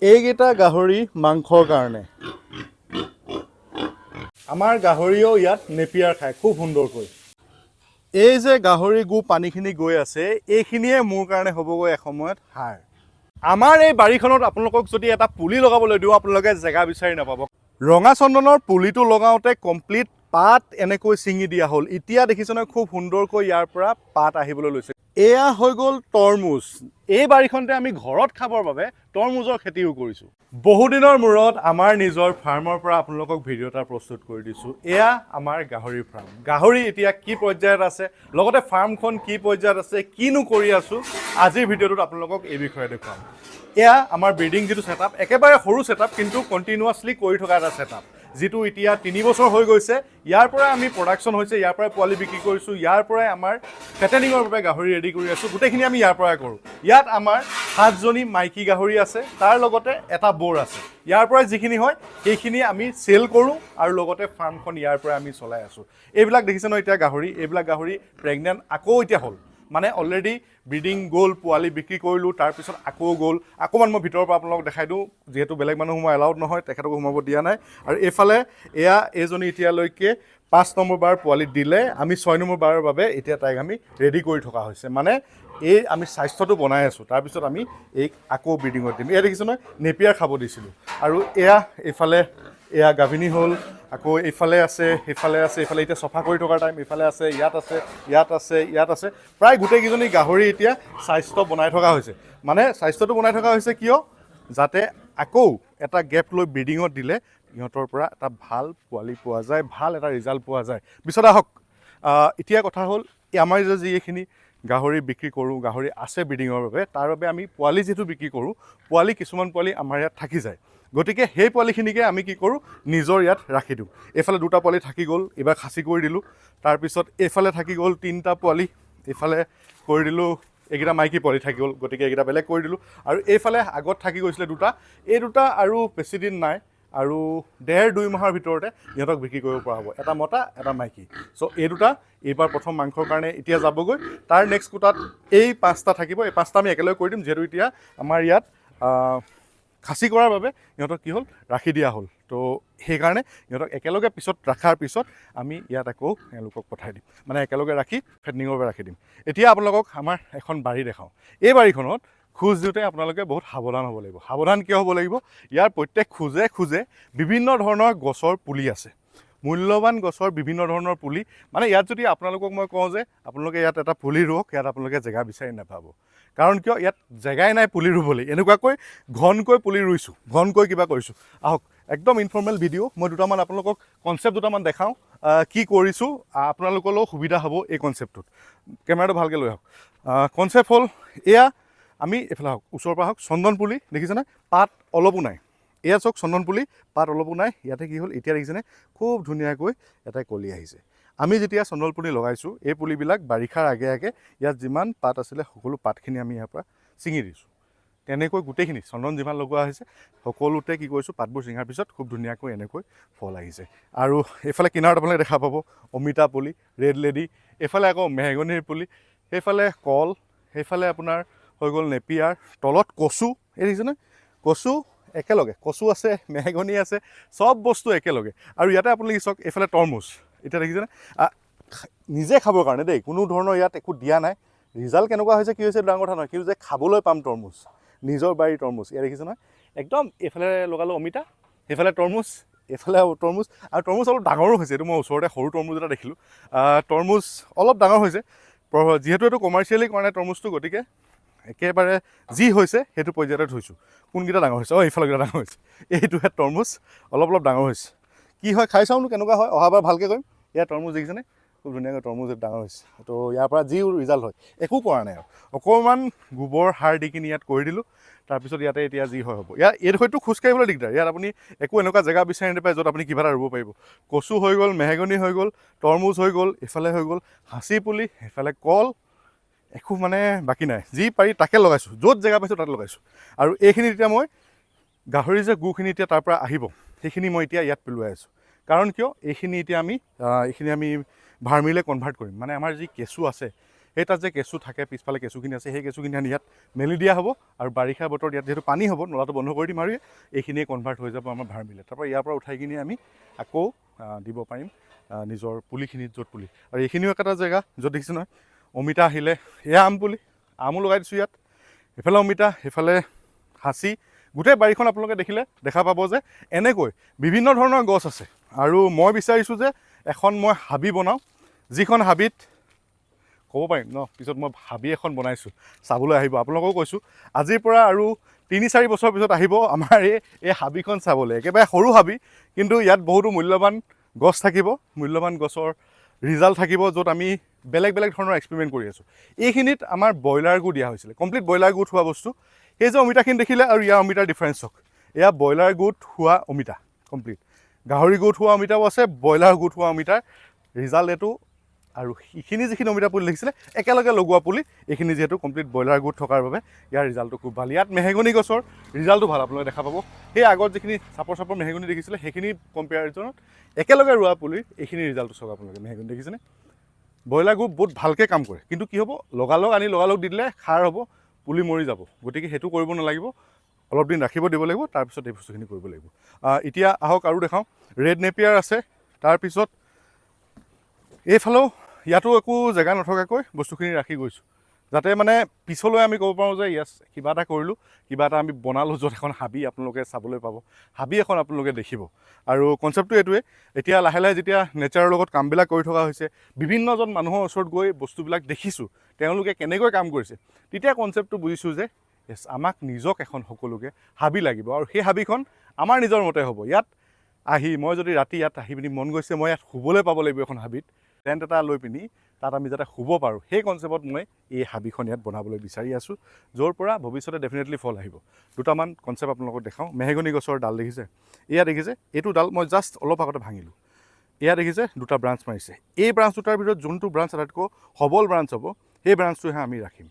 এইকেইটা গাহৰি মাংসৰ কাৰণে আমাৰ গাহৰিও ইয়াত নেপিয়াৰ খায় খুব সুন্দৰকৈ। এই যে গাহৰি গু পানীখিনি গৈ আছে এইখিনিয়ে মোৰ কাৰণে হ'বগৈ এসময়ত সাৰ। আমাৰ এই বাৰীখনত আপোনালোকক যদি এটা পুলি লগাবলৈ দিওঁ আপোনালোকে জেগা বিচাৰি নাপাব। ৰঙা চন্দনৰ পুলিটো লগাওঁতে কমপ্লিট পাত এনেকৈ ছিঙি দিয়া হ'ল। এতিয়া দেখিছেনে খুব সুন্দৰকৈ ইয়াৰ পৰা পাত আহিবলৈ লৈছে। এয়া হৈ গ'ল তৰমুজ। এই বাৰীখনতে আমি ঘৰত খাবৰ বাবে তৰমুজৰ খেতিও কৰিছোঁ। বহুদিনৰ মূৰত আমাৰ নিজৰ ফাৰ্মৰ পৰা আপোনালোকক ভিডিঅ' এটা প্ৰস্তুত কৰি দিছোঁ। এয়া আমাৰ গাহৰি ফাৰ্ম। গাহৰি এতিয়া কি পৰ্যায়ত আছে, লগতে ফাৰ্মখন কি পৰ্যায়ত আছে, কিনো কৰি আছোঁ, আজিৰ ভিডিঅ'টোত আপোনালোকক এই বিষয়ে দেখুৱাম। এয়া আমাৰ ব্ৰিডিং যিটো ছেটআপ, একেবাৰে সৰু ছেটআপ কিন্তু কণ্টিনিউৱাছলি কৰি থকা এটা ছেটআপ, যিটো এতিয়া 3 বছৰ হৈ গৈছে। ইয়াৰ পৰাই আমি প্ৰডাকশ্যন হৈছে, ইয়াৰ পৰাই পোৱালি বিক্ৰী কৰিছোঁ, ইয়াৰ পৰাই আমাৰ ফেটেনিঙৰ বাবে গাহৰি ৰেডি কৰি আছোঁ, গোটেইখিনি আমি ইয়াৰ পৰাই কৰোঁ। ইয়াত আমাৰ 7জনী মাইকী গাহৰি আছে, তাৰ লগতে এটা বৰ আছে। ইয়াৰ পৰাই যিখিনি হয় সেইখিনি আমি চেল কৰোঁ আৰু লগতে ফাৰ্মখন ইয়াৰ পৰাই আমি চলাই আছোঁ। এইবিলাক দেখিছে ন এতিয়া গাহৰি, এইবিলাক গাহৰি প্ৰেগনেণ্ট আকৌ এতিয়া হ'ল, মানে অলৰেডি ব্ৰিডিং গ'ল, পোৱালি বিক্ৰী কৰিলোঁ, তাৰপিছত আকৌ গ'ল। অকণমান মই ভিতৰৰ পৰা আপোনালোকক দেখাই দিওঁ, যিহেতু বেলেগ মানুহ সোমোৱা এলাউড নহয়, তেখেতকো সোমাব দিয়া নাই। আৰু এইফালে এয়া এইজনী এতিয়ালৈকে 5 নম্বৰ বাৰ পোৱালি দিলে, আমি 6 নম্বৰ বাৰৰ বাবে এতিয়া তাইক আমি ৰেডি কৰি থকা হৈছে। মানে এই আমি স্বাস্থ্যটো বনাই আছোঁ, তাৰপিছত আমি এইক আকৌ ব্ৰিডিঙত দিম। এয়া দেখিছোঁ নহয় নেপিয়াৰ খাব দিছিলোঁ। আৰু এয়া এইফালে এয়া গাভিনী হ'ল, আকৌ এইফালে আছে, সেইফালে আছে, এইফালে এতিয়া চফা কৰি থকাৰ টাইম, এইফালে আছে, ইয়াত আছে, ইয়াত আছে, ইয়াত আছে। প্ৰায় গোটেইকেইজনী গাহৰি এতিয়া স্বাস্থ্য বনাই থকা হৈছে। মানে স্বাস্থ্যটো বনাই থকা হৈছে কিয়, যাতে আকৌ এটা গেপ লৈ ব্ৰিডিঙত দিলে ইহঁতৰ পৰা এটা ভাল পোৱালি পোৱা যায়, ভাল এটা ৰিজাল্ট পোৱা যায়। পিছত আহক, এতিয়া কথা হ'ল আমাৰ যে এইখিনি গাহৰি বিক্ৰী কৰোঁ, গাহৰি আছে ব্ৰিডিঙৰ বাবে, তাৰ বাবে আমি পোৱালি যিটো বিক্ৰী কৰোঁ, পোৱালি কিছুমান পোৱালি আমাৰ ইয়াত থাকি যায়। গতিকে সেই পোৱালিখিনিকে আমি কি কৰোঁ, নিজৰ ইয়াত ৰাখি দিওঁ। এইফালে 2টা পোৱালি থাকি গ'ল, এইবাৰ খাচী কৰি দিলোঁ। তাৰপিছত এইফালে থাকি গ'ল 3টা পোৱালি, এইফালে কৰি দিলোঁ, এইকেইটা মাইকী পোৱালি থাকি গ'ল, গতিকে এইকেইটা বেলেগ কৰি দিলোঁ। আৰু এইফালে আগত থাকি গৈছিলে 2টা, এই 2টা আৰু বেছিদিন নাই, আৰু 1.5-2 মাহৰ ভিতৰতে ইহঁতক বিক্ৰী কৰিব পৰা হ'ব। এটা মতা, এটা মাইকী। চ' এই 2টা এইবাৰ প্ৰথম মাংসৰ কাৰণে এতিয়া যাবগৈ। তাৰ নেক্সট কোটাত এই 5টা থাকিব, এই 5টা আমি একেলগে কৰি দিম, যিহেতু এতিয়া আমাৰ ইয়াত খাচী কৰাৰ বাবে ইহঁতক কি হ'ল, ৰাখি দিয়া হ'ল। তো সেইকাৰণে ইহঁতক একেলগে পিছত ৰখাৰ পিছত আমি ইয়াত আকৌ এওঁলোকক পঠাই দিম, মানে একেলগে ৰাখি ফেটেনিঙৰ বাবে ৰাখি দিম। এতিয়া আপোনালোকক আমাৰ এখন বাৰী দেখাওঁ। এই বাৰীখনত খোজ দিওঁতে আপোনালোকে বহুত সাৱধান হ'ব লাগিব। সাৱধান কিয় হ'ব লাগিব, ইয়াৰ প্ৰত্যেক খোজে খোজে বিভিন্ন ধৰণৰ গছৰ পুলি আছে, মূল্যৱান গছৰ বিভিন্ন ধৰণৰ পুলি। মানে ইয়াত যদি আপোনালোকক মই কওঁ যে আপোনালোকে ইয়াত এটা পুলি ৰুৱক, ইয়াত আপোনালোকে জেগা বিচাৰি নাপাব। কাৰণ কিয়, ইয়াত জেগাই নাই পুলি ৰুবলৈ। এনেকুৱাকৈ ঘনকৈ পুলি ৰুইছোঁ, ঘনকৈ কিবা কৰিছোঁ। আহক, একদম ইনফৰ্মেল ভিডিঅ', মই দুটামান আপোনালোকক কনচেপ্ট দুটামান দেখাওঁ, কি কৰিছোঁ, আপোনালোকলৈও সুবিধা হ'ব এই কনচেপ্টটোত। কেমেৰাটো ভালকৈ লৈ আহক। কনচেপ্ট হ'ল এয়া, আমি এইফালে আহক, ওচৰৰ পৰা আহক, চন্দন পুলি দেখিছেনে, পাত অলপো নাই। এয়া চাওক চন্দন পুলি, পাত অলপো নাই। ইয়াতে কি হ'ল, এতিয়া দেখিছেনে খুব ধুনীয়াকৈ এটাই কলি আহিছে। আমি যেতিয়া চন্দন পুলি লগাইছোঁ, এই পুলিবিলাক বাৰিষাৰ আগে আগে ইয়াত যিমান পাত আছিলে সকলো পাতখিনি আমি ইয়াৰ পৰা ছিঙি দিছোঁ। তেনেকৈ গোটেইখিনি চন্দন যিমান লগোৱা হৈছে সকলোতে কি কৰিছোঁ, পাতবোৰ ছিঙাৰ পিছত খুব ধুনীয়াকৈ এনেকৈ ফল আহিছে। আৰু এইফালে কিনাৰত আপোনালোকে দেখা পাব অমিতা পুলি, ৰেড লেডি, এইফালে আকৌ মেহগনিৰ পুলি, সেইফালে কল, সেইফালে আপোনাৰ হৈ গ'ল নেপিয়াৰ, তলত কচু, এই দেখিছেনে কচু একেলগে, কচু আছে, মেহগনি আছে, চব বস্তু একেলগে। আৰু ইয়াতে আপোনালোকে চাওক এইফালে তৰমুজ, এতিয়া দেখিছেনে, নিজে খাবৰ কাৰণে দেই, কোনো ধৰণৰ ইয়াত একো দিয়া নাই। ৰিজাল্ট কেনেকুৱা হৈছে কি হৈছে ডাঙৰ কথা নহয়, কিন্তু যে খাবলৈ পাম তৰমুজ, নিজৰ বাৰীৰ তৰমুজ। এয়া দেখিছে নহয় একদম, এইফালে লগালোঁ অমিতা, সেইফালে তৰমুজ, এইফালে তৰমুজ। আৰু তৰমুজ অলপ ডাঙৰো হৈছে, এইটো মই ওচৰতে সৰু তৰমুজ এটা দেখিলোঁ। তৰমুজ অলপ ডাঙৰ হৈছে, যিহেতু এইটো কমাৰ্চিয়েলি কৰা নাই তৰমুজটো, গতিকে একেবাৰে যি হৈছে সেইটো পৰ্যায়তে থৈছোঁ। কোনকেইটা ডাঙৰ হৈছে, এইফালকেইটা ডাঙৰ হৈছে, এইটোহে তৰমুজ অলপ অলপ ডাঙৰ হৈছে। কি হয় খাই চাওঁনো কেনেকুৱা হয়, অহাবাৰ ভালকৈ কৰিম। ইয়াৰ তৰমুজ দেখিছেনে খুব ধুনীয়াকৈ তৰমুজ ডাঙৰ হৈছে। তো ইয়াৰ পৰা যি ৰিজাল্ট হয়, একো কৰা নাই আৰু, অকণমান গোবৰ সাৰ দি কিনি ইয়াত কৰি দিলোঁ। তাৰপিছত ইয়াতে এতিয়া যি হয় হ'ব। ইয়াত হয়তো খোজকাঢ়িবলৈ দিগদাৰ, ইয়াত আপুনি একো এনেকুৱা জেগা বিচাৰি নাপায় য'ত আপুনি কিবা এটা ৰুব পাৰিব। কচু হৈ গ'ল, মেহগনি হৈ গ'ল, তৰমুজ হৈ গ'ল, এইফালে হৈ গ'ল হাঁচি পুলি, এইফালে কল, একো মানে বাকী নাই। যি পাৰি তাকে লগাইছোঁ, য'ত জেগা পাইছোঁ তাত লগাইছোঁ। আৰু এইখিনিত এতিয়া মই গাহৰি যে গুখিনি এতিয়া তাৰ পৰা আহিব, সেইখিনি মই এতিয়া ইয়াত পেলোৱাই আছোঁ। কাৰণ কিয়, এইখিনি এতিয়া এইখিনি আমি ভাৰ্মিলে কনভাৰ্ট কৰিম। মানে আমাৰ যি কেঁচু আছে, সেই তাত যে কেঁচু থাকে পিছফালে কেঁচুখিনি আছে সেই কেঁচুখিনি আনি ইয়াত মেলি দিয়া হ'ব আৰু বাৰিষা বতৰত ইয়াত যিহেতু পানী হ'ব নলাটো বন্ধ কৰি দিম আৰু এইখিনিয়ে কনভাৰ্ট হৈ যাব আমাৰ ভাৰ্মিলে। তাৰপৰা ইয়াৰ পৰা উঠাই কিনি আমি আকৌ দিব পাৰিম নিজৰ পুলিখিনিত য'ত পুলি। আৰু এইখিনিও এটা জেগা য'ত দেখিছে নহয় অমিতা আহিলে, এয়া আম পুলি, আমো লগাই দিছোঁ ইয়াত, এইফালে অমিতা, সেইফালে হাঁচি। গোটেই বাৰীখন আপোনালোকে দেখিলে দেখা পাব যে এনেকৈ বিভিন্ন ধৰণৰ গছ আছে। আৰু মই বিচাৰিছোঁ যে এখন মই হাবি বনাওঁ, যিখন হাবিত ক'ব পাৰিম ন পিছত মই হাবি এখন বনাইছোঁ, চাবলৈ আহিব। আপোনালোকেও কৈছোঁ আজিৰ পৰা আৰু 3-4 বছৰ পিছত আহিব আমাৰ এই হাবিখন চাবলৈ। একেবাৰে সৰু হাবি, কিন্তু ইয়াত বহুতো মূল্যৱান গছ থাকিব, মূল্যৱান গছৰ ৰিজাল্ট থাকিব, য'ত আমি বেলেগ বেলেগ ধৰণৰ এক্সপেৰিমেণ্ট কৰি আছোঁ। এইখিনিত আমাৰ ব্ৰইলাৰ গু দিয়া হৈছিলে, কমপ্লিট ব্ৰইলাৰ গুত হোৱা বস্তু। সেই যে অমিতাখিনি দেখিলে আৰু ইয়াৰ অমিতাৰ ডিফাৰেঞ্চ চাওক, এয়া ব্ৰইলাৰ গুত হোৱা অমিতা কমপ্লিট, গাহৰি গুত হোৱা অমিতাও আছে, ব্ৰইলাৰ গুত হোৱা অমিতাৰ ৰিজাল্ট এইটো। আৰু এইখিনি যিখিনি অমিতা পুলি দেখিছিলে একেলগে লগোৱা পুলি, এইখিনি যিহেতু কমপ্লিট ব্ৰইলাৰ গুট থকাৰ বাবে ইয়াৰ ৰিজাল্টটো খুব ভাল। ইয়াত মেহগনি গছৰ ৰিজাল্টটো ভাল আপোনালোকে দেখা পাব। সেই আগত যিখিনি চাপৰ মেহগনি দেখিছিলে সেইখিনি কম্পেয়াৰিজনত একেলগে ৰোৱা পুলিৰ এইখিনি ৰিজাল্টটো চাওক আপোনালোকে। মেহগনি দেখিছেনে? ব্ৰইলাৰ গুট বহুত ভালকৈ কাম কৰে, কিন্তু কি হ'ব লগালগ দি দিলে সাৰ হ'ব, পুলি মৰি যাব। গতিকে সেইটো কৰিব নালাগিব, অলপ দিন ৰাখিব দিব লাগিব, তাৰপিছত এই বস্তুখিনি কৰিব লাগিব। এতিয়া আহক আৰু দেখাওঁ। ৰেড নেপিয়াৰ আছে, তাৰপিছত এইফালেও ইয়াতো একো জেগা নথকাকৈ বস্তুখিনি ৰাখি গৈছোঁ, যাতে মানে পিছলৈ আমি ক'ব পাৰোঁ যে য়েছ কিবা এটা কৰিলোঁ, কিবা এটা আমি বনালোঁ, য'ত এখন হাবি আপোনালোকে চাবলৈ পাব, হাবি এখন আপোনালোকে দেখিব। আৰু কনচেপ্টটো এইটোৱে, এতিয়া লাহে লাহে যেতিয়া নেচাৰৰ লগত কামবিলাক কৰি থকা হৈছে, বিভিন্নজন মানুহৰ ওচৰত গৈ বস্তুবিলাক দেখিছোঁ তেওঁলোকে কেনেকৈ কাম কৰিছে, তেতিয়া কনচেপ্টটো বুজিছোঁ যে য়েছ আমাক নিজক এখন সকলোকে হাবি লাগিব, আৰু সেই হাবিখন আমাৰ নিজৰ মতে হ'ব। ইয়াত আহি মই যদি ৰাতি ইয়াত আহি পিনি মন গৈছে মই ইয়াত শুবলৈ পাব লাগিব এখন হাবিত, টেণ্ট এটা লৈ পিনি তাত আমি যাতে শুব পাৰোঁ, সেই কনচেপ্টত মই এই হাবিখন ইয়াত বনাবলৈ বিচাৰি আছোঁ, য'ৰ পৰা ভৱিষ্যতে ডেফিনেটলি ফল আহিব। দুটামান কনচেপ্ট আপোনালোকক দেখাওঁ। মেহগনি গছৰ ডাল দেখিছে, এয়া দেখিছে, এইটো ডাল মই জাষ্ট অলপ আগতে ভাঙিলোঁ। এয়া দেখিছে দুটা ব্ৰাঞ্চ মাৰিছে, এই ব্ৰাঞ্চ দুটাৰ ভিতৰত যোনটো ব্ৰাঞ্চ আটাইতকৈ সবল ব্ৰাঞ্চ হ'ব সেই ব্ৰাঞ্চটোহে আমি ৰাখিম।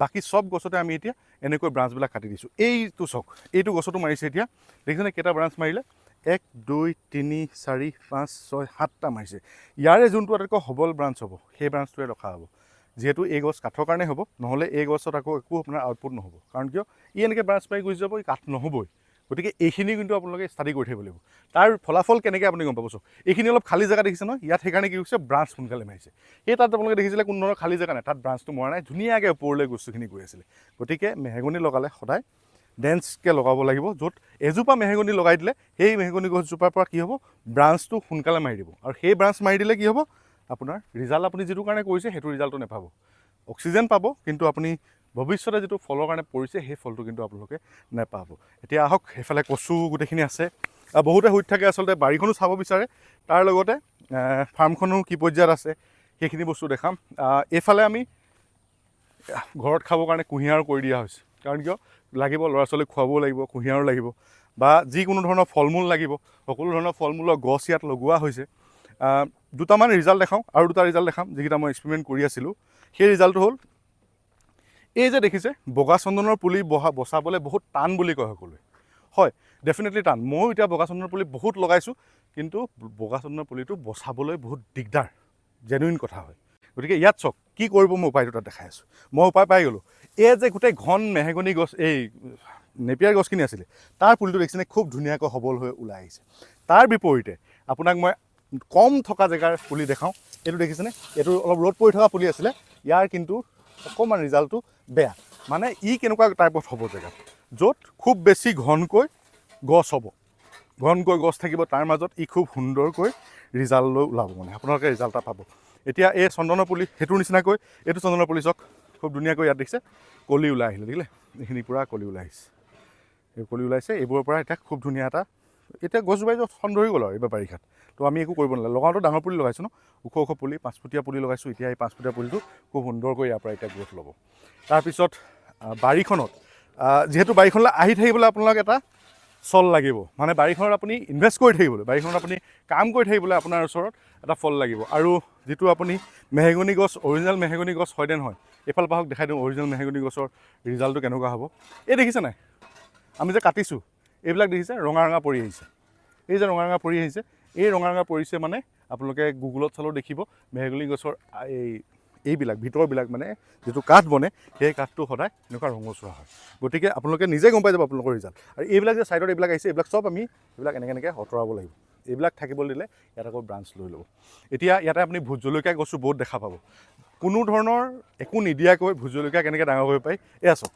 বাকী চব গছতে আমি এতিয়া এনেকৈ ব্ৰাঞ্চবিলাক কাটি দিছোঁ। এইটো চাওক, এইটো গছতো মাৰিছে, এতিয়া দেখিছেনে কেইটা ব্ৰাঞ্চ মাৰিলে, 1 2 3 4 5 6 7টা মাৰিছে। ইয়াৰে যোনটো আটাইতকৈ সবল ব্ৰাঞ্চ হ'ব সেই ব্ৰাঞ্চটোৱে ৰখা হ'ব, যিহেতু এই গছ কাঠৰ কাৰণে হ'ব, নহ'লে এই গছত আকৌ একো আপোনাৰ আউটপুট নহ'ব। কাৰণ কিয় ই এনেকৈ ব্ৰাঞ্চ মাৰি গুচি যাব, ই কাঠ নহ'বই। গতিকে এইখিনি কিন্তু আপোনালোকে ষ্টাডি কৰি থাকিব লাগিব। তাৰ ফলাফল কেনেকৈ আপুনি গম পাব। চাওক এইখিনি অলপ খালী জেগা দেখিছে নহয়, ইয়াত সেইকাৰণে কি হৈছে ব্ৰাঞ্চ সোনকালে মাৰিছে। সেই তাত আপোনালোকে দেখিছিলে কোনো ধৰণৰ খালী জেগা নাই, তাত ব্ৰাঞ্চটো মৰা নাই, ধুনীয়াকৈ ওপৰলৈ বস্তুখিনি গৈ আছিলে। গতিকে মেহগনি লগালে সদায় ডেন্সকৈ লগাব লাগিব, য'ত এজোপা মেহগনি লগাই দিলে সেই মেহগনি গছজোপাৰ পৰা কি হ'ব ব্ৰাঞ্চটো সোনকালে মাৰি দিব, আৰু সেই ব্ৰাঞ্চ মাৰি দিলে কি হ'ব আপোনাৰ ৰিজাল্ট আপুনি যিটো কাৰণে কৰিছে সেইটো ৰিজাল্টটো নাপাব। অক্সিজেন পাব, কিন্তু আপুনি ভৱিষ্যতে যিটো ফলৰ কাৰণে পৰিছে সেই ফলটো কিন্তু আপোনালোকে নাপাব। এতিয়া আহক, সেইফালে কচু গোটেইখিনি আছে, বহুতে সুধি থাকে আচলতে বাৰীখনো চাব বিচাৰে, তাৰ লগতে ফাৰ্মখনো কি পৰ্যায়ত আছে সেইখিনি বস্তু দেখাম। এইফালে আমি ঘৰত খাবৰ কাৰণে কুঁহিয়াৰ কৰি দিয়া হৈছে, কাৰণ কিয় লাগিব ল'ৰা ছোৱালীক খুৱাবও লাগিব, কুঁহিয়াৰো লাগিব, বা যিকোনো ধৰণৰ ফল মূল লাগিব, সকলো ধৰণৰ ফল মূলৰ গছ ইয়াত লগোৱা হৈছে। দুটামান ৰিজাল্ট দেখাওঁ, আৰু দুটা ৰিজাল্ট দেখাম যিকেইটা মই এক্সপেৰিমেণ্ট কৰি আছিলোঁ। সেই ৰিজাল্টটো হ'ল এই যে দেখিছে বগা চন্দনৰ পুলি বচাবলৈ বহুত টান বুলি কয় সকলোৱে। হয়, ডেফিনেটলি টান। ময়ো এতিয়া বগা চন্দনৰ পুলি বহুত লগাইছোঁ, কিন্তু বগা চন্দনৰ পুলিটো বচাবলৈ বহুত দিগদাৰ, জেনুইন কথা হয়। গতিকে ইয়াত চাওক কি কৰিব মই উপায়টো তাত দেখাই আছোঁ। মই উপায় পাই গ'লোঁ। এই যে গোটেই ঘন মেহগনি গছ, এই নেপিয়াৰ গছখিনি আছিলে, তাৰ পুলিটো দেখিছেনে খুব ধুনীয়াকৈ সবল হৈ ওলাই আহিছে। তাৰ বিপৰীতে আপোনাক মই কম থকা জেগাৰ পুলি দেখাওঁ। এইটো দেখিছেনে, এইটো অলপ ৰ'দ পৰি থকা পুলি আছিলে, ইয়াৰ কিন্তু অকণমান ৰিজাল্টটো বেয়া। মানে ই কেনেকুৱা টাইপত হ'ব জেগাত, য'ত খুব বেছি ঘনকৈ গছ হ'ব, ঘনকৈ গছ থাকিব, তাৰ মাজত ই খুব সুন্দৰকৈ ৰিজাল্ট লৈ ওলাব, মানে আপোনালোকে ৰিজাল্ট এটা পাব। এতিয়া এই চন্দনৰ পুলি সেইটোৰ নিচিনাকৈ এইটো চন্দনৰ পুলি চাওক, খুব ধুনীয়াকৈ ইয়াত দেখিছে কলি ওলাই আহিলে, দেখিলে এইখিনি পূৰা কলি ওলাই আহিছে, এই কলি ওলাইছে, এইবোৰৰ পৰা এতিয়া খুব ধুনীয়া এটা এতিয়া গছজোপাই চন ধৰি গ'ল আৰু এইবাৰ বাৰিষাত। তো আমি একো কৰিব নালাগে, লগাওঁতে ডাঙৰ পুলি লগাইছোঁ ন, ওখ ওখ পুলি 5 ফুটীয়া পুলি লগাইছোঁ। এতিয়া এই 5 ফুটীয়া পুলিটো খুব সুন্দৰকৈ ইয়াৰ পৰা এতিয়া গ্ৰ'থ ল'ব। তাৰপিছত বাৰীখনত যিহেতু বাৰীখনলৈ আহি থাকিবলৈ আপোনালোক এটা চল লাগিব, মানে বাৰীখনত আপুনি ইনভেষ্ট কৰি থাকিবলৈ, বাৰীখনত আপুনি কাম কৰি থাকিবলৈ আপোনাৰ ওচৰত এটা ফল লাগিব। আৰু যিটো আপুনি মেহগনি গছ, অৰিজিনেল মেহগনি গছ হয় নে নহয়, এইফালৰ পৰা দেখাই দিওঁ অৰিজিনেল মেহগনি গছৰ ৰিজাল্টটো কেনেকুৱা হ'ব। এই দেখিছে নাই, আমি যে কাটিছোঁ এইবিলাক দেখিছে ৰঙা ৰঙা পৰি আহিছে, এই যে ৰঙা ৰঙা পৰি আহিছে, এই ৰঙা ৰঙা পৰিছে মানে আপোনালোকে গুগলত চালেও দেখিব মেহগনি গছৰ এইবিলাক ভিতৰবিলাক মানে যিটো কাঠ বনে সেই কাঠটো সদায় এনেকুৱা ৰঙচুৱা হয়। গতিকে আপোনালোকে নিজে গম পাই যাব আপোনালোকৰ ৰিজাল্ট। আৰু এইবিলাক যে ছাইডত এইবিলাক আহিছে এইবিলাক চব আমি এইবিলাক এনেকৈ আঁতৰাব লাগিব। এইবিলাক থাকিবলৈ দিলে ইয়াত আকৌ ব্ৰাঞ্চ লৈ ল'ব। এতিয়া ইয়াতে আপুনি ভোট জলকীয়া গছো বহুত দেখা পাব। কোনো ধৰণৰ একো নিদিয়াকৈ ভোট জলকীয়া কেনেকৈ ডাঙৰ কৰিব পাৰি এয়া চাওক।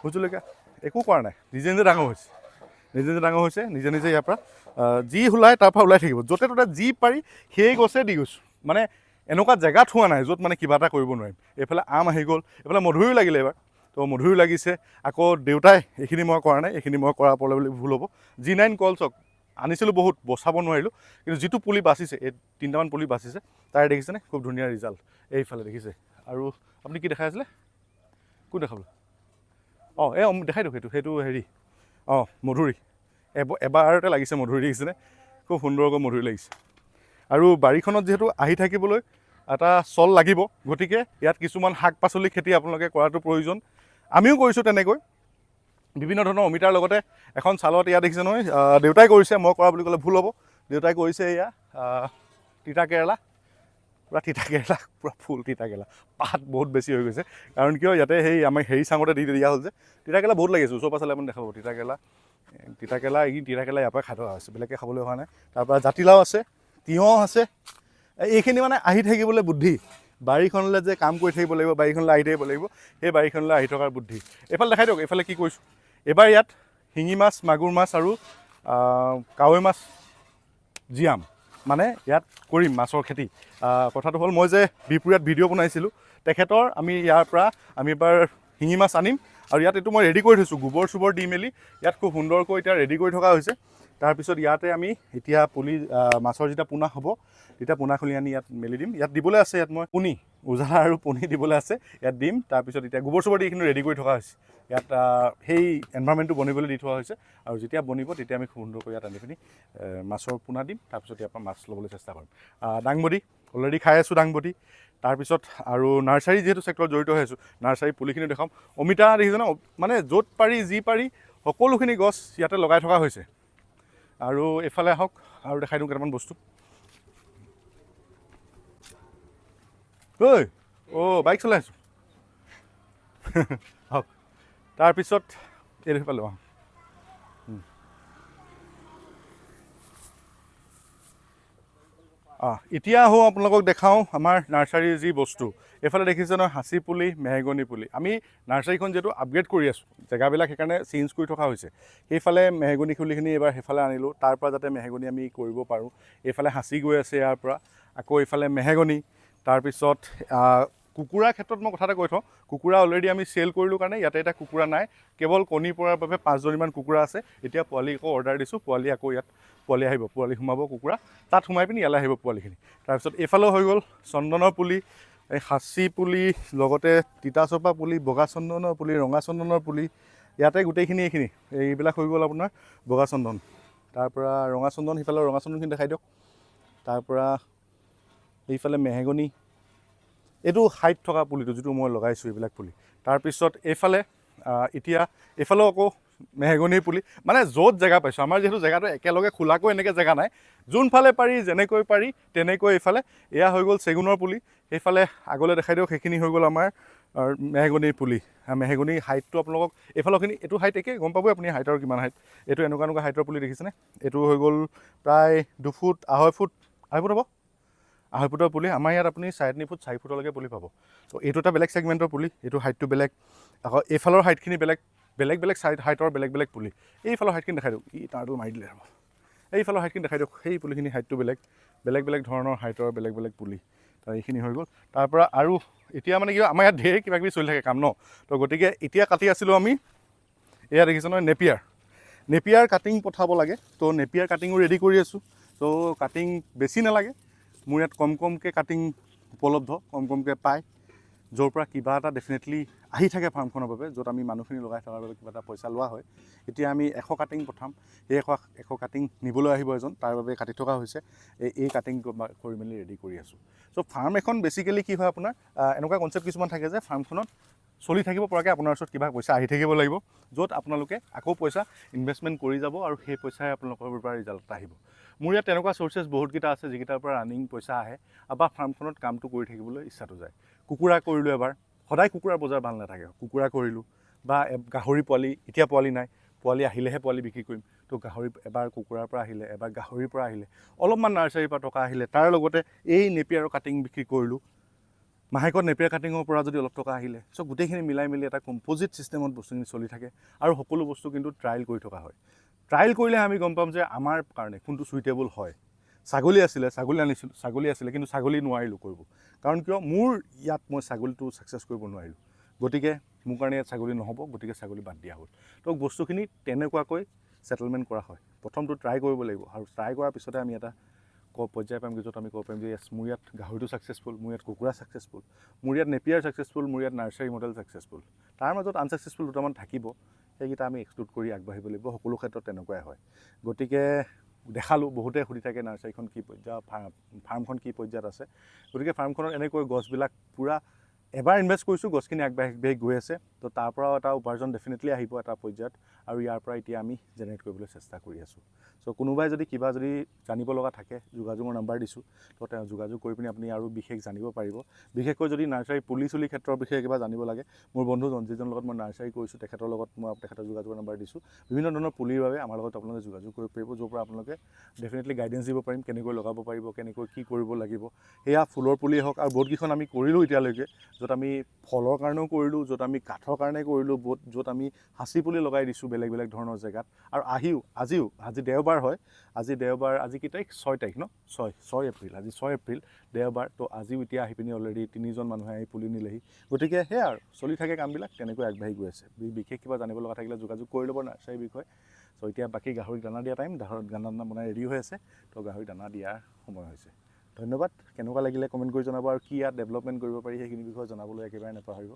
ভোট জলকীয়া একো কৰা নাই, নিজে নিজে ডাঙৰ হৈছে, নিজে নিজে ইয়াৰ পৰা যি ওলায় তাৰ পৰা ওলাই থাকিব। য'তে ত'তে যি পাৰি সেই গছে দি গৈছোঁ। মানে এনেকুৱা জেগাত হোৱা নাই য'ত মানে কিবা এটা কৰিব নোৱাৰিম। এইফালে আম আহি গ'ল, এইফালে মধুৰিও লাগিলে এবাৰ, তো মধুৰিও লাগিছে। আকৌ দেউতাই এইখিনি মই কৰা নাই, এইখিনি মই কৰা পৰে বুলি ভুল হ'ব। G9 কল চক আনিছিলোঁ বহুত, বচাব নোৱাৰিলোঁ, কিন্তু যিটো পুলি বাচিছে এই 3টামান পুলি বাচিছে তাৰে দেখিছেনে খুব ধুনীয়া ৰিজাল্ট। এইফালে দেখিছে। আৰু আপুনি কি দেখাই আছিলে, কোন দেখাবলৈ? অঁ এই দেখাই দিয়ক, সেইটো হেৰি মধুৰি এবাৰতে লাগিছে মধুৰি, দেখিছেনে খুব সুন্দৰকৈ মধুৰি লাগিছে। আৰু বাৰীখনত যিহেতু আহি থাকিবলৈ এটা চল লাগিব, গতিকে ইয়াত কিছুমান শাক পাচলি খেতি আপোনালোকে কৰাটো প্ৰয়োজন। আমিও কৰিছোঁ তেনেকৈ বিভিন্ন ধৰণৰ অমিতাৰ লগতে এখন চালত ইয়াত দেখিছে নহয়, দেউতাই কৰিছে, মই কৰা বুলি ক'লে ভুল হ'ব। দেউতাই কৰিছে এয়া তিতা কেৰেলা, পূৰা ফুল তিতা কেৰেলা, পাত বহুত বেছি হৈ গৈছে। কাৰণ কিয় ইয়াতে সেই আমাৰ হেৰি চাঙতে দি দিয়া হ'ল যে। তিতা কেৰেলা বহুত লাগিছে, ওচৰ পাছলৈ আপুনি দেখাব তিতা কেৰেলা ইয়াৰ পৰাই খাই থকা হৈছে, বেলেগকৈ খাবলৈ হোৱা নাই। তাৰপৰা জাতিলাও আছে, তিয়ঁহ আছে। এইখিনি মানে আহি থাকিবলৈ বুদ্ধি। বাৰীখনলৈ যে কাম কৰি থাকিব লাগিব, বাৰীখনলৈ আহি থাকিব লাগিব, সেই বাৰীখনলৈ আহি থকাৰ বুদ্ধি। এইফালে দেখাই দিয়ক, এইফালে কি কৰিছোঁ। এইবাৰ ইয়াত শিঙি মাছ, মাগুৰ মাছ আৰু কাৱৈ মাছ জীয়াম, মানে ইয়াত কৰিম মাছৰ খেতি। কথাটো হ'ল মই যে বিপুৰীয়াত ভিডিঅ' বনাইছিলোঁ, তেখেতৰ ইয়াৰ পৰা আমি এবাৰ শিঙি মাছ আনিম। আৰু ইয়াত এইটো মই ৰেডি কৰি থৈছোঁ, গোবৰ চোবৰ দি মেলি ইয়াত খুব সুন্দৰকৈ এতিয়া ৰেডি কৰি থকা হৈছে। তাৰপিছত ইয়াতে আমি এতিয়া পুলি মাছৰ যেতিয়া পোনা হ'ব তেতিয়া পোনা খুলি আনি ইয়াত মেলি দিম। ইয়াত দিবলৈ আছে, ইয়াত মই পুনি উজালা আৰু পুনি দিবলৈ আছে, ইয়াত দিম। তাৰপিছত এতিয়া গোবৰ চোবৰ দি এইখিনি ৰেডি কৰি থকা হৈছে। ইয়াত সেই এনভাইৰনমেণ্টটো বনিবলৈ দি থোৱা হৈছে। আৰু যেতিয়া বনিব তেতিয়া আমি সুন্দৰকৈ ইয়াত আনি পিনি মাছৰ পোনা দিম। তাৰপিছত ইয়াৰ পৰা মাছ ল'বলৈ চেষ্টা কৰিম। দাংবডি অলৰেডি খাই আছোঁ, দাংবডি। তাৰপিছত আৰু নাৰ্চাৰী যিহেতু ছেক্টৰত জড়িত হৈ আছোঁ, নাৰ্চাৰী পুলিখিনি দেখাম। অমিতা দেখিছে ন, মানে য'ত পাৰি যি পাৰি সকলোখিনি গছ ইয়াতে লগাই থকা হৈছে। আৰু এইফালে আহক আৰু দেখাই দিওঁ কেইটামান বস্তু। বাইক চলাই আছোঁ। হওক, তাৰপিছত এই দেখি পালোঁ। এতিয়া আহোঁ আপোনালোকক দেখাওঁ আমাৰ নাৰ্চাৰীৰ যি বস্তু। এইফালে দেখিছে নহয় হাঁচি পুলি, মেহগনি পুলি। আমি নাৰ্চাৰীখন যিহেতু আপগ্ৰেড কৰি আছোঁ, জেগাবিলাক সেইকাৰণে চেঞ্জ কৰি থকা হৈছে। সেইফালে মেহগনি পুলিখিনি এইবাৰ সেইফালে আনিলোঁ, তাৰ পৰা যাতে মেহগনি আমি কৰিব পাৰোঁ। এইফালে হাঁচি গৈ আছে ইয়াৰ পৰা, আকৌ এইফালে মেহগনি। তাৰপিছত কুকুৰাৰ ক্ষেত্ৰত মই কথা এটা কৈ থওঁ, কুকুৰা অলৰেডি আমি চেল কৰিলোঁ কাৰণে ইয়াতে এটা কুকুৰা নাই, কেৱল কণী পৰাৰ বাবে 5জনীমান কুকুৰা আছে। এতিয়া পোৱালি আকৌ অৰ্ডাৰ দিছোঁ, পোৱালি আকৌ ইয়াত পোৱালি আহিব, পোৱালি সোমাব কুকুৰা, তাত সোমাই পিনি ইয়ালৈ আহিব পোৱালিখিনি। তাৰপিছত এইফালেও হৈ গ'ল চন্দনৰ পুলি, এই সাঁচি পুলি, লগতে তিতাচপা পুলি, বগা চন্দনৰ পুলি, ৰঙা চন্দনৰ পুলি, ইয়াতে গোটেইখিনি এইখিনি এইবিলাক হৈ গ'ল আপোনাৰ বগা চন্দন। তাৰপৰা ৰঙা চন্দন, সিফালে ৰঙা চন্দনখিনি দেখাই দিয়ক। তাৰপৰা এইফালে মেহগনি, এইটো হাইট থকা পুলিটো যিটো মই লগাইছোঁ এইবিলাক পুলি। তাৰপিছত এইফালে এতিয়া এইফালেও আকৌ মেহগনিৰ পুলি, মানে য'ত জেগা পাইছোঁ। আমাৰ যিহেতু জেগাটো একেলগে খোলাকৈ এনেকৈ জেগা নাই, যোনফালে পাৰি যেনেকৈ পাৰি তেনেকৈ এইফালে এয়া হৈ গ'ল চেগুনৰ পুলি। সেইফালে আগলৈ দেখাই দিয়ক, সেইখিনি হৈ গ'ল আমাৰ মেহগনিৰ পুলি। মেহগনিৰ হাইটটো আপোনালোকক এইফালৰখিনি এইটো হাইট একেই গম পাবই আপুনি হাইটৰ কিমান হাইট। এইটো এনেকুৱা হাইটৰ পুলি দেখিছেনে, এইটো হৈ গ'ল প্ৰায় 2 ফুট, 2.5 ফুট হ'ব, 2.5 ফুটৰ পুলি। আমাৰ ইয়াত আপুনি 3.5 ফুট 4 ফুটলৈকে পুলি পাব। তো এইটো এটা বেলেগ ছেগমেণ্টৰ পুলি, এইটো হাইটটো বেলেগ। আকৌ এইফালৰ হাইটখিনি বেলেগ হাইটৰ বেলেগ পুলি। এইফালৰ হাইটখিনি দেখাই দিয়ক, তাৰটো মাৰি দিলে হ'ব। এইফালৰ হাইটখিনি দেখাই দিয়ক, সেই পুলিখিনি হাইটটো বেলেগ ধৰণৰ হাইটৰ বেলেগ পুলি। তাৰ এইখিনি হৈ গ'ল। তাৰপৰা আৰু এতিয়া মানে কি আমাৰ ইয়াত ঢেৰ কিবাকিবি চলি থাকে কাম ন, তো গতিকে এতিয়া কাটি আছিলোঁ আমি, এয়া দেখিছে নহয় নেপিয়াৰ কাটিং পঠাব লাগে। তো নেপিয়াৰ কাটিঙো ৰেডি কৰি আছোঁ। তো কাটিং বেছি নালাগে, মোৰ ইয়াত কমকৈ কাটিং উপলব্ধ, কমকৈ পায়, য'ৰ পৰা কিবা এটা ডেফিনেটলি আহি থাকে ফাৰ্মখনৰ বাবে, য'ত আমি মানুহখিনি লগাই থকাৰ বাবে কিবা এটা পইচা লোৱা হয়। এতিয়া আমি 100 কাটিং পঠাম, সেই 100 কাটিং নিবলৈ আহিব এজন, তাৰ বাবে কাটি থকা হৈছে। এই কাটিং কৰি মেলি ৰেডি কৰি আছোঁ। চ' ফাৰ্ম এখন বেচিকেলি কি হয় আপোনাৰ এনেকুৱা কনচেপ্ট কিছুমান থাকে যে ফাৰ্মখনত চলি থাকিব পৰাকৈ আপোনাৰ ওচৰত কিবা পইচা আহি থাকিব লাগিব, য'ত আপোনালোকে আকৌ পইচা ইনভেষ্টমেণ্ট কৰি যাব আৰু সেই পইচাই আপোনালোকৰ পৰা ৰিজাল্ট আহিব। মোৰ ইয়াত তেনেকুৱা চ'ৰ্চেছ বহুতকেইটা আছে যিকেইটাৰ পৰা ৰানিং পইচা আহে বা ফাৰ্মখনত কামটো কৰি থাকিবলৈ ইচ্ছাটো যায়। কুকুৰা কৰিলোঁ এবাৰ, সদায় কুকুৰাৰ বজাৰ ভাল নাথাকে, কুকুৰা কৰিলোঁ বা গাহৰি পোৱালি, এতিয়া পোৱালি নাই, পোৱালি আহিলেহে পোৱালি বিক্ৰী কৰিম। তো গাহৰি এবাৰ কুকুৰাৰ পৰা আহিলে, এবাৰ গাহৰিৰ পৰা আহিলে, অলপমান নাৰ্চাৰীৰ পৰা টকা আহিলে, তাৰ লগতে এই নেপিয়াৰৰ কাটিং বিক্ৰী কৰিলোঁ, মাহেকত নেপিয়াৰ কাটিঙৰ পৰা যদি অলপ টকা আহিলে। চ' গোটেইখিনি মিলাই মেলি এটা কম্প'জিট ছিষ্টেমত বস্তুখিনি চলি থাকে আৰু সকলো বস্তু কিন্তু ট্ৰায়েল কৰি থকা হয়। ট্ৰায়েল কৰিলে আমি গম পাম যে আমাৰ কাৰণে কোনটো চুইটেবল হয়। ছাগলী আনিছিলোঁ, ছাগলী আছিলে, কিন্তু ছাগলী নোৱাৰিলোঁ কৰিব, কাৰণ কিয় মোৰ ইয়াত মই ছাগলীটো ছাকচেছ কৰিব নোৱাৰিলোঁ, গতিকে মোৰ কাৰণে ইয়াত ছাগলী নহ'ব, গতিকে ছাগলী বাদ দিয়া হ'ল। তো বস্তুখিনি তেনেকুৱাকৈ ছেটেলমেণ্ট কৰা হয়। প্ৰথমটো ট্ৰাই কৰিব লাগিব, আৰু ট্ৰাই কৰাৰ পিছতে আমি এটা পৰ্যায় পাম, য'ত আমি ক'ব পাৰিম যে য়েছ, মোৰ ইয়াত গাহৰিটো ছাকচেছফুল, মোৰ ইয়াত কুকুৰা ছাকচেছফুল, মোৰ ইয়াত নেপিয়াৰ ছাকচেছফুল, মোৰ ইয়াত নাৰ্চাৰী মডেল ছাকচেছফুল। তাৰ মাজত আনছাকচেছফুল দুটামান থাকিব, সেইকেইটা আমি এক্সক্লুড কৰি আগবাঢ়িব লাগিব। সকলো ক্ষেত্ৰত তেনেকুৱাই হয়। গতিকে দেখালোঁ, বহুতে সুধি থাকে নাৰ্চাৰীখন কি পৰ্যায়ত, ফাৰ্মখন কি পৰ্যায়ত আছে। গতিকে ফাৰ্মখনত এনেকৈ গছবিলাক পূৰা এবাৰ ইনভেষ্ট কৰিছোঁ, গছখিনি আগবাঢ়ি গৈ আছে। তো তাৰ পৰাও এটা উপাৰ্জন ডেফিনেটলি আহিব এটা পৰ্যায়ত, আৰু ইয়াৰ পৰা এতিয়া আমি জেনেৰেট কৰিবলৈ চেষ্টা কৰি আছোঁ। চ' কোনোবাই যদি কিবা যদি জানিব লগা থাকে, যোগাযোগৰ নাম্বাৰ দিছোঁ, তো তেওঁ যোগাযোগ কৰি পিনি আপুনি আৰু বিশেষ জানিব পাৰিব। বিশেষকৈ যদি নাৰ্চাৰী পুলি চুলি ক্ষেত্ৰৰ বিষয়ে কিবা জানিব লাগে, মোৰ বন্ধু যিজনৰ লগত মই নাৰ্চাৰী কৰিছোঁ, তেখেতৰ লগত মই তেখেতৰ যোগাযোগৰ নাম্বাৰ দিছোঁ। বিভিন্ন ধৰণৰ পুলিৰ বাবে আমাৰ লগত আপোনালোকে যোগাযোগ কৰিব পাৰিব, য'ৰ পৰা আপোনালোকে ডেফিনেটলি গাইডেঞ্চ দিব পাৰিম, কেনেকৈ লগাব পাৰিব, কেনেকৈ কি কৰিব লাগিব। সেয়া ফুলৰ পুলিয়ে হওক, আৰু বহুতকেইখন আমি কৰিলোঁ এতিয়ালৈকে, য'ত আমি ফলৰ কাৰণেও কৰিলোঁ, য'ত আমি কাঠৰ কাৰণে কৰিলোঁ, য'ত আমি সাঁচি পুলি লগাই দিছোঁ বেলেগ বেলেগ ধৰণৰ জেগাত। আৰু আজি দেওবাৰ হয়, আজি কি তাৰিখ, 6 তাৰিখ ন, 6 এপ্ৰিল, আজি 6 এপ্ৰিল দেওবাৰ। তো আজিও এতিয়া আহি পিনি অলৰেডি 3জন মানুহে আহি পুলি নিলেহি। গতিকে সেয়া আৰু চলি থাকে কামবিলাক, তেনেকৈ আগবাঢ়ি গৈ আছে। বিশেষ কিবা জানিব লগা থাকিলে যোগাযোগ কৰি ল'ব নাৰ্চাৰীৰ বিষয়ে। চ' এতিয়া বাকী গাহৰিক দানা দিয়া টাইম, দানা বনাই ৰেডি হৈ আছে, তো গাহৰি দানা দিয়াৰ সময় হৈছে। ধন্যবাদ। কেনেকুৱা লাগিলে কমেণ্ট কৰি জনাব, আৰু কি ইয়াত ডেভেলপমেণ্ট কৰিব পাৰি সেইখিনি বিষয়ে জনাবলৈ একেবাৰে নাপাহৰিব।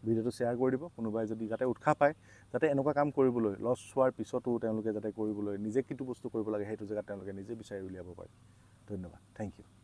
ভিডিঅ'টো শ্বেয়াৰ কৰি দিব, কোনোবাই যদি যাতে উৎসাহ পায়, যাতে এনেকুৱা কাম কৰিবলৈ, লছ হোৱাৰ পিছতো তেওঁলোকে যাতে কৰিবলৈ, নিজে কিটো বস্তু কৰিব লাগে সেইটো জেগাত তেওঁলোকে নিজে বিচাৰি উলিয়াব পাৰে। ধন্যবাদ, থেংক ইউ।